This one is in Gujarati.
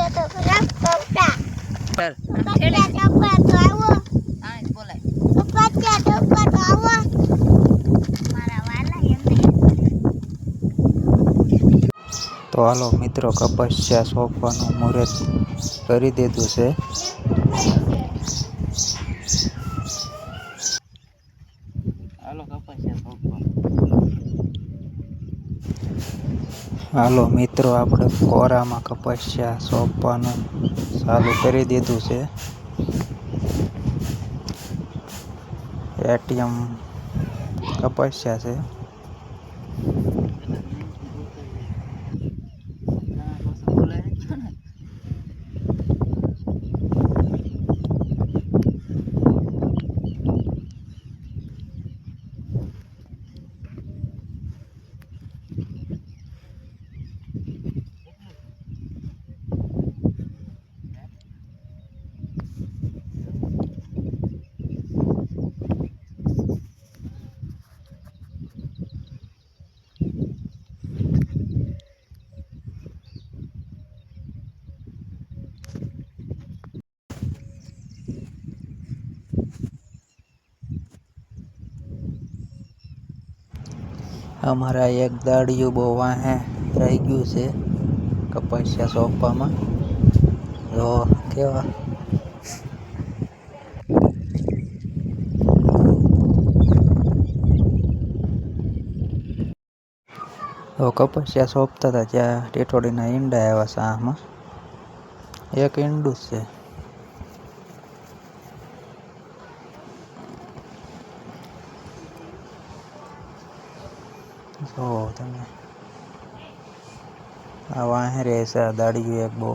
સર તો હાલો મિત્રો, કપસ્યા સોંપવાનું મુહૂર્ત કરી દીધું છે. હાલો મિત્રો, આપણે કોરામાં કપસ્યા સોંપવાનું ચાલુ કરી દીધું છે. એટીએમ કપસ્યા છે. અમારા એક દાડિયું બહુ વાહે રહી ગયું છે કપસ્યા સોંપવામાં. જો કેવા કપસ્યા સોંપતા હતા ત્યાં ટીટોડીના ઈંડા આવ્યા છે. આમાં એક ઈંડું જ છે. જો તમે આ વાહે રહે છે આ દાડિયું એક બહુ.